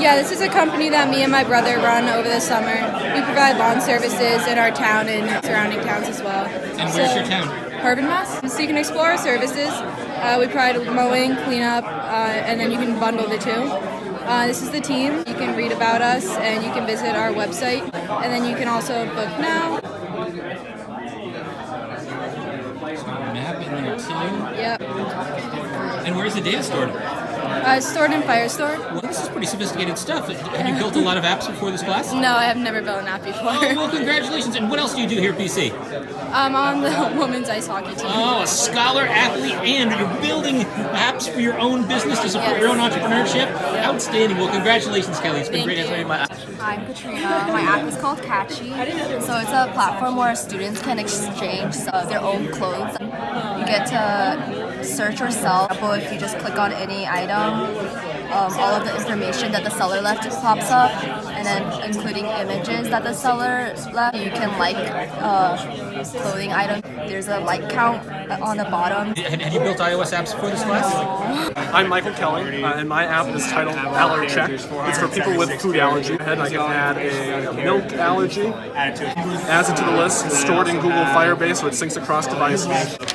Yeah, this is a company that me and my brother run over the summer. We provide lawn services in our town and surrounding towns as well. And where's your town? Harbin, Mass. So you can explore our services. We provide mowing, cleanup, and then you can bundle the two. This is the team. You can read about us and you can visit our website, and then you can also book now. Map in there too. Yep. And where's the data stored? It's stored in Firestore. Well, this is pretty sophisticated stuff. Have you built a lot of apps before this class? No, I have never built an app before. Oh, well, congratulations. And what else do you do here at BC? I'm on the women's ice hockey team. Oh, a scholar, athlete, and you're building apps for your own business to support your own entrepreneurship? Outstanding. Well, congratulations, Kelly. It's been great answering my app. I'm Katrina. My app is called Catchy. So it's a platform where students can exchange their own clothes. You get to search or sell. For example, if you just click on any item, all of the information that the seller left just pops up, and then including images that the seller left. You can like clothing item. There's a like count on the bottom. Have you built iOS apps before this class? I'm Michael Kelly, and my app is titled Allergy Check. It's for people with food allergy. And I can add a milk allergy, adds it to the list, stored in Google Firebase so it syncs across devices.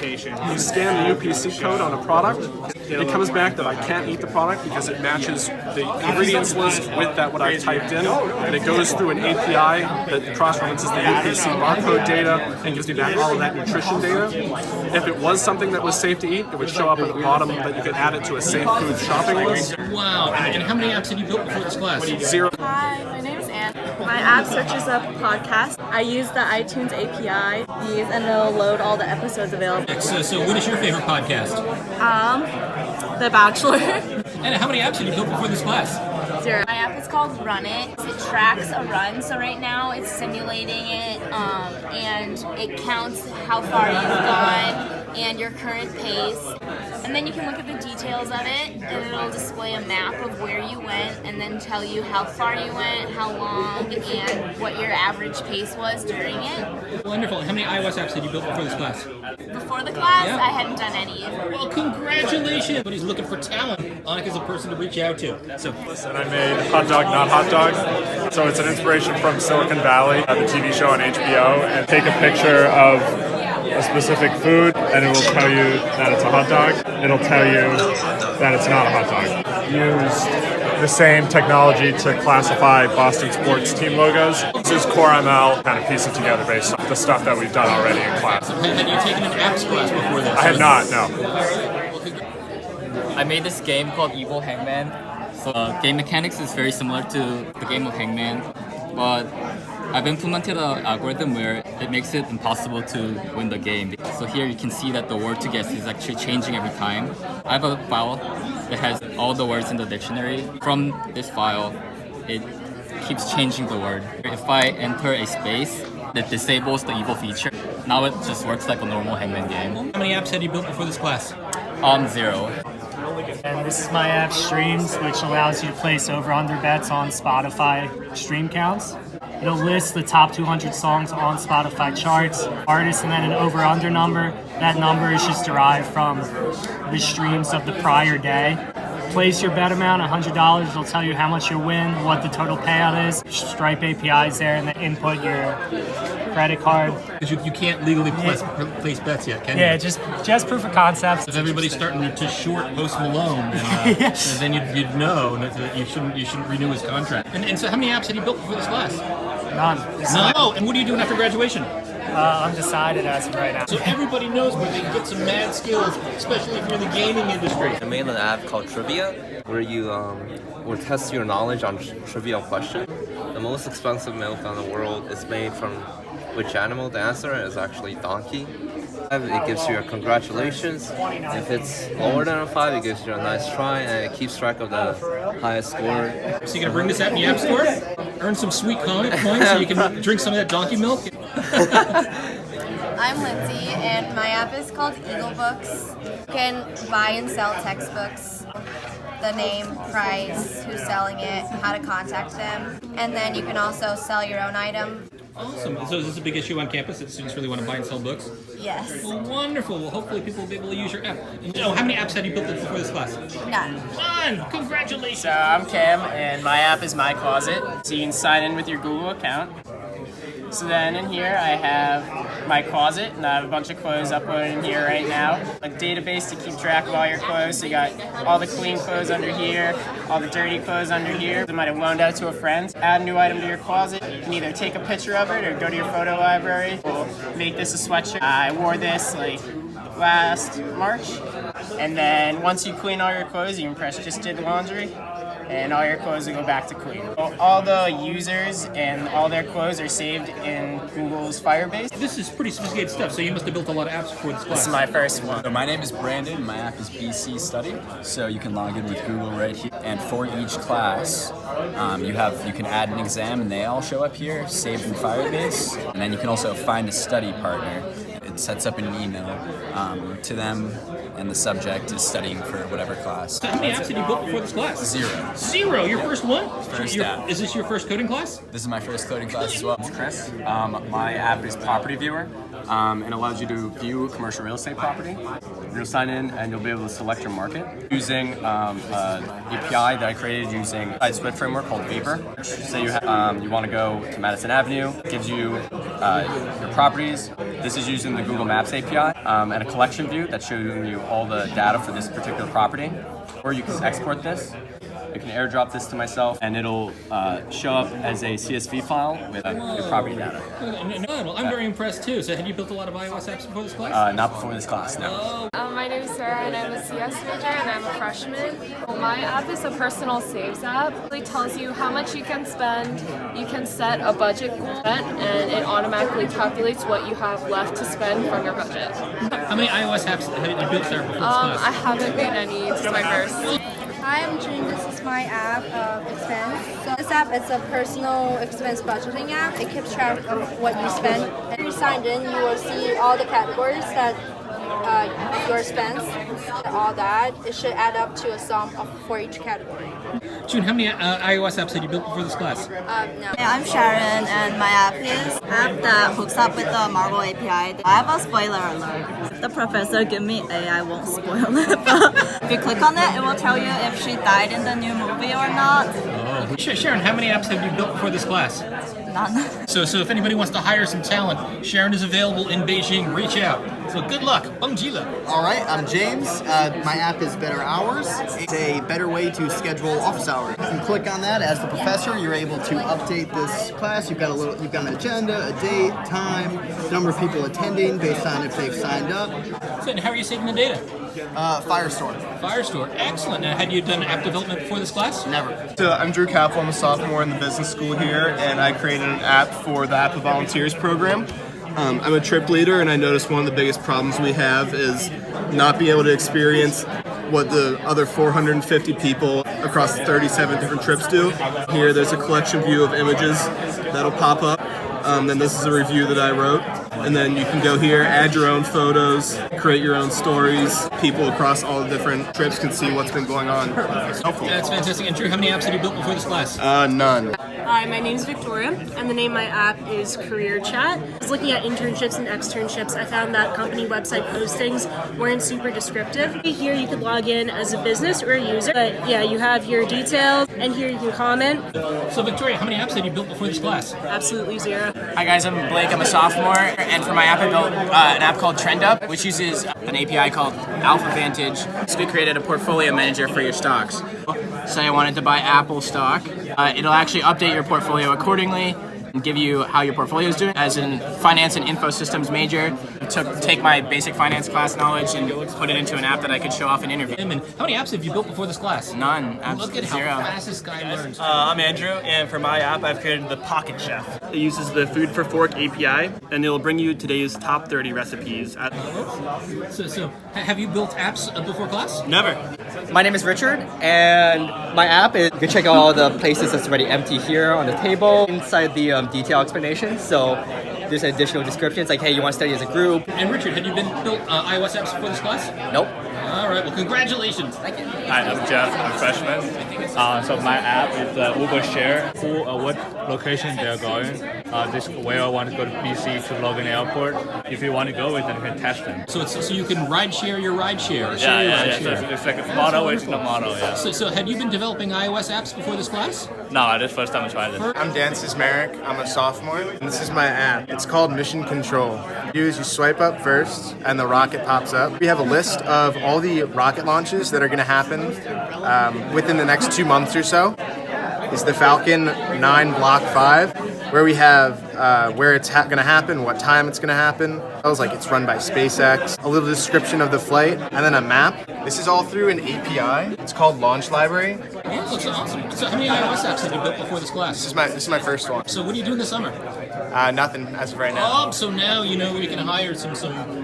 You scan the UPC code on a product, it comes back that I can't eat the product because it matches the ingredients list with what I've typed in, and it goes through an API that cross-references the UPC barcode data and gives me back all of that nutrition data. If it was something that was safe to eat, it would show up at the bottom that you could add it to a safe food shopping list. Wow, and how many apps have you built before this class? 0. Hi, my name is Anne. My app searches up podcasts. I use the iTunes API, and it'll load all the episodes available. So what is your favorite podcast? The Bachelor. And how many apps have you built before this class? 0. My app is called Run It. It tracks a run, so right now it's simulating it, and it counts how far you've gone and your current pace. And then you can look at the details of it, and it'll display a map of where you went, and then tell you how far you went, how long, and what your average pace was during it. Wonderful. And how many iOS apps have you built before this class? Before the class, I hadn't done any. Well, congratulations! But he's looking for talent. Annika's a person to reach out to. And I made Hot Dog Not Hot Dog. So it's an inspiration from Silicon Valley, the TV show on HBO, and take a picture of a specific food and it will tell you that it's a hot dog. It'll tell you that it's not a hot dog. Used the same technology to classify Boston sports team logos. This is Core ML, kind of piece it together based on the stuff that we've done already in class. Have you taken an apps class before this? I have not, no. I made this game called Evil Hangman. So game mechanics is very similar to the game of Hangman, but I've implemented an algorithm where it makes it impossible to win the game. So here you can see that the word to guess is actually changing every time. I have a file that has all the words in the dictionary. From this file, it keeps changing the word. If I enter a space, it disables the evil feature. Now it just works like a normal Hangman game. How many apps have you built before this class? 0. And this is my app Streams, which allows you to place over-under bets on Spotify stream counts. It'll list the top 200 songs on Spotify charts, artists, and then an over-under number. That number is just derived from the streams of the prior day. Place your bet amount, $100. It'll tell you how much you'll win, what the total payout is. Stripe API is there, and then input your credit card. Because you can't legally place bets yet, can you? Yeah, just proof of concept. If everybody's starting to short Post Malone, then you'd know that you shouldn't renew his contract. And so how many apps have you built before this class? None. No. And what are you doing after graduation? Undecided as of right now. So everybody knows where they can get some mad skills, especially if you're in the gaming industry. I made an app called Trivia, where you will test your knowledge on trivial questions. The most expensive milk in the world is made from which animal? The answer is actually donkey. It gives you a congratulations. If it's lower than a 5, it gives you a nice try, and it keeps track of the highest score. So you're gonna bring this app in the App Store, earn some sweet coins so you can drink some of that donkey milk? I'm Lindsay, and my app is called Eagle Books. You can buy and sell textbooks, the name, price, who's selling it, how to contact them, and then you can also sell your own item. Awesome. So is this a big issue on campus that students really want to buy and sell books? Yes. Well, wonderful. Well, hopefully people will be able to use your app. And, how many apps have you built before this class? None. None. Congratulations. So I'm Cam, and my app is My Closet. So you can sign in with your Google account. So then in here I have my closet, and I have a bunch of clothes uploaded in here right now. A database to keep track of all your clothes. So you got all the clean clothes under here, all the dirty clothes under here. You might have loaned out to a friend. Add a new item to your closet. You can either take a picture of it or go to your photo library. We'll make this a sweatshirt. I wore this like last March. And then once you clean all your clothes, you can press just did laundry, and all your clothes will go back to clean. All the users and all their clothes are saved in Google's Firebase. This is pretty sophisticated stuff, so you must have built a lot of apps before this class. This is my first one. So my name is Brandon. My app is BCStudy. So you can log in with Google right here. And for each class, you can add an exam, and they all show up here, saved in Firebase. And then you can also find a study partner. It sets up an email to them, and the subject is studying for whatever class. So how many apps have you built before this class? Zero. Zero? Your first one? First app. Is this your first coding class? This is my first coding class as well. Chris. My app is Property Viewer, and allows you to view commercial real estate property. You'll sign in and you'll be able to select your market using an API that I created using a BCSwift framework called Vapor. Say you want to go to Madison Avenue, it gives you your properties. This is using the Google Maps API and a collection view that's showing you all the data for this particular property. Or you can export this. I can airdrop this to myself, and it'll show up as a CSV file with your property data. Well, I'm very impressed too. So, had you built a lot of iOS apps before this class? Not before this class, no. My name is Sarah, and I'm a CS major, and I'm a freshman. Well, my app is a personal saves app. It really tells you how much you can spend. You can set a budget goal, and it automatically calculates what you have left to spend from your budget. How many iOS apps have you built there before this class? I haven't made any. This is my first. Hi, I'm June. This is my app of expense. So this app is a personal expense budgeting app. It keeps track of what you spend. And if you're signed in, you will see all the categories that your expense, all that. It should add up to a sum for each category. June, how many iOS apps had you built before this class? No. Hey, I'm Sharon, and my app is an app that hooks up with the Marvel API. I have a spoiler alert. If the professor give me A, I won't spoil it. But if you click on it, it will tell you if she died in the new movie or not. Oh. Sharon, how many apps have you built before this class? None. So if anybody wants to hire some talent, Sharon is available in Beijing. Reach out. So good luck. Bongjila. All right, I'm James. My app is Better Hours. It's a better way to schedule office hours. You can click on that. As the professor, you're able to update this class. You've got an agenda, a date, time, number of people attending based on if they've signed up. So and how are you saving the data? Firestore. Firestore. Excellent. Now, had you done app development before this class? Never. So I'm Drew Capel. I'm a sophomore in the business school here, and I created an app for the App of Volunteers program. I'm a trip leader, and I noticed one of the biggest problems we have is not being able to experience what the other 450 people across 37 different trips do. Here, there's a collection view of images that'll pop up. Then this is a review that I wrote. And then you can go here, add your own photos, create your own stories. People across all the different trips can see what's been going on. It's helpful. That's fantastic. And Drew, how many apps have you built before this class? None. Hi, my name's Victoria, and the name of my app is Career Chat. I was looking at internships and externships. I found that company website postings weren't super descriptive. Here you could log in as a business or a user, but yeah, you have your details, and here you can comment. So Victoria, how many apps have you built before this class? Absolutely zero. Hi guys, I'm Blake. I'm a sophomore, and for my app I built an app called TrendUp, which uses an API called Alpha Vantage. So we created a portfolio manager for your stocks. Say I wanted to buy Apple stock, it'll actually update your portfolio accordingly and give you how your portfolio is doing. As a finance and info systems major, take my basic finance class knowledge and put it into an app that I could show off in interview. And how many apps have you built before this class? None. Look at how zero. fast this guy learns. I'm Andrew, and for my app, I've created the Pocket Chef. It uses the Food for Fork API, and it'll bring you today's top 30 recipes. So have you built apps before class? Never. My name is Richard, and my app is, you can check out all the places that's already empty here on the table inside the detail explanation. So there's additional descriptions like, hey, you want to study as a group. And Richard, have you built iOS apps before this class? Nope. All right, well, congratulations. Thank you. Hi, I'm Jeff. I'm a freshman. So my app is Uber Share. What location they're going. This where I want to go to BC to Logan Airport. If you want to go with them, you can test them. So you can ride share your ride share. Yeah. So it's like a model within a model. Yeah. So had you been developing iOS apps before this class? No, this is the first time I tried it. I'm Dan Merrick. I'm a sophomore, and this is my app. It's called Mission Control. You swipe up first, and the rocket pops up. We have a list of all the rocket launches that are going to happen within the next 2 months or so. Is the Falcon 9 Block 5, where we have where it's going to happen, what time it's going to happen. I was like, it's run by SpaceX, a little description of the flight, and then a map. This is all through an API. It's called Launch Library. Oh, that's awesome. So how many iOS apps have you built before this class? This is my first one. So what are you doing this summer? Nothing as of right now. Oh, so now you know we can hire some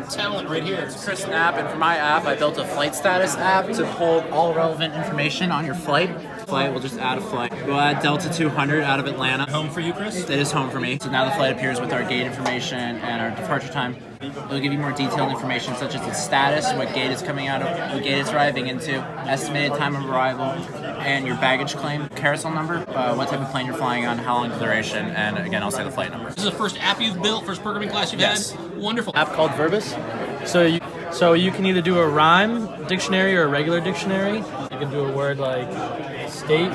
talent right here. It's Chris app, and for my app, I built a flight status app to pull all relevant information on your flight. We'll just add a flight. We'll add Delta 200 out of Atlanta. Home for you, Chris? That is home for me. So now the flight appears with our gate information and our departure time. It'll give you more detailed information such as its status, what gate it's coming out of, what gate it's arriving into, estimated time of arrival, and your baggage claim, carousel number, what type of plane you're flying on, how long the duration, and again, I'll say the flight number. This is the first app you've built, first programming class you've had? Wonderful. App called Verbus. So you can either do a rhyme dictionary or a regular dictionary. You can do a word like state,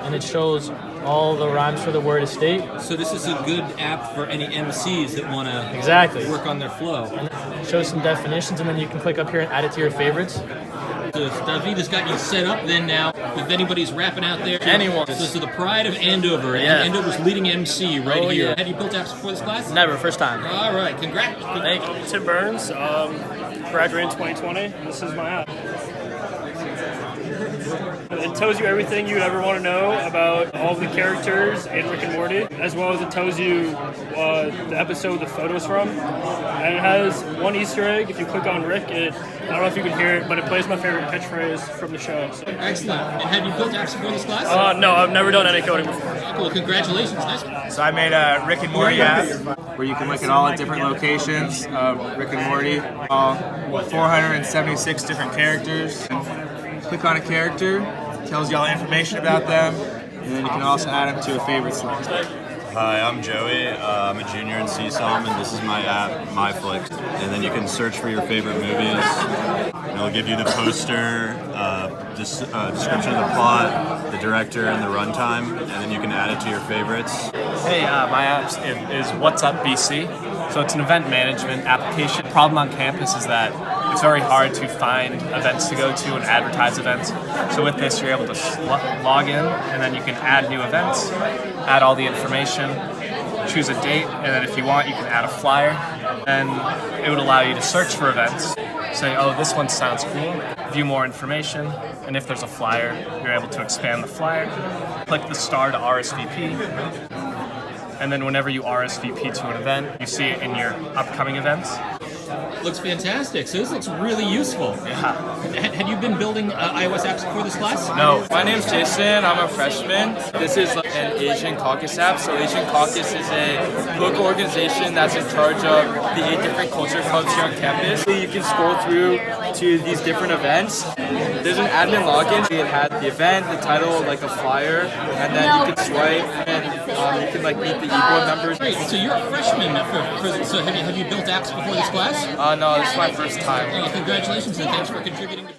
and it shows all the rhymes for the word estate. So this is a good app for any MCs that want to work on their flow. And it shows some definitions, and then you can click up here and add it to your favorites. So Davida's got you set up then now. If anybody's rapping out there, anyone. So the pride of Andover, and Andover's leading MC right here. Yeah. Have you built apps before this class? Never, first time. All right, congrats. Thank you. Tim Burns, graduated in 2020. This is my app. It tells you everything you'd ever want to know about all of the characters in Rick and Morty, as well as it tells you the episode the photos from. And it has one Easter egg. If you click on Rick, I don't know if you can hear it, but it plays my favorite catchphrase from the show. So. Excellent. And have you built apps before this class? No, I've never done any coding before. Cool, congratulations. Nice. So I made a Rick and Morty app where you can look at all the different locations of Rick and Morty, all 476 different characters. Click on a character, tells you all the information about them, and then you can also add them to a favorites list. Hi, I'm Joey. I'm a junior in CSOM, and this is my app, MyFlix. And then you can search for your favorite movies. And it'll give you the poster, description of the plot, the director, and the runtime, and then you can add it to your favorites. Hey, my app is What's Up BC. So it's an event management application. The problem on campus is that it's very hard to find events to go to and advertise events. So with this, you're able to log in, and then you can add new events, add all the information, choose a date, and then if you want, you can add a flyer. And it would allow you to search for events. Say, oh, this one sounds cool. View more information, and if there's a flyer, you're able to expand the flyer. Click the star to RSVP. And then whenever you RSVP to an event, you see it in your upcoming events. Looks fantastic. So this looks really useful. Yeah. Had you been building iOS apps before this class? No. My name's Jason. I'm a freshman. This is an Asian Caucus app. So Asian Caucus is a local organization that's in charge of the 8 different culture clubs here on campus. You can scroll through to these different events. There's an admin login. It had the event, the title, like a flyer, and then you can swipe and you can like meet the e-board members. Great. So you're a freshman. So have you built apps before this class? No, this is my first time. Oh, congratulations and thanks for contributing to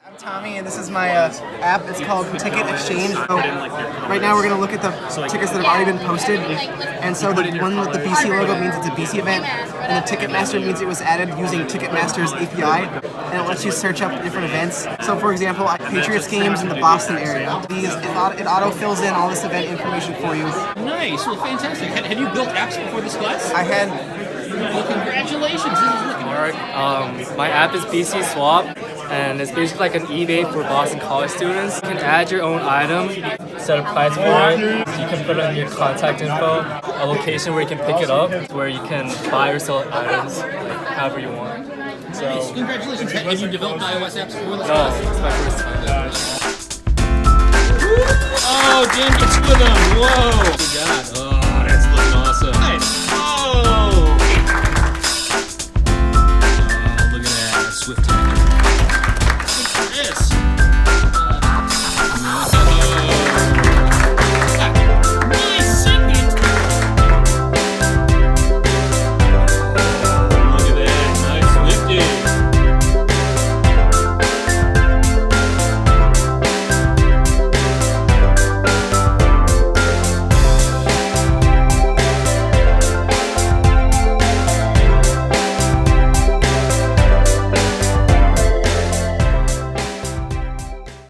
I'm Tommy, and this is my app. It's called Ticket Exchange. So right now we're going to look at the tickets that have already been posted. And so the one with the BC logo means it's a BC event, and the Ticketmaster means it was added using Ticketmaster's API, and it lets you search up different events. So for example, Patriots games in the Boston area. It auto-fills in all this event information for you. Nice, well fantastic. Have you built apps before this class? I had. Well, congratulations. This is looking Alright, my app is BCSwap, and it's basically like an eBay for Boston College students. You can add your own item, set a price for it, you can put in your contact info, a location where you can pick it up, where you can buy or sell items however you want. So, nice, congratulations. Have you developed iOS apps before this No, class? it's my first time. Oh, Dan gets with them. Whoa. Good God.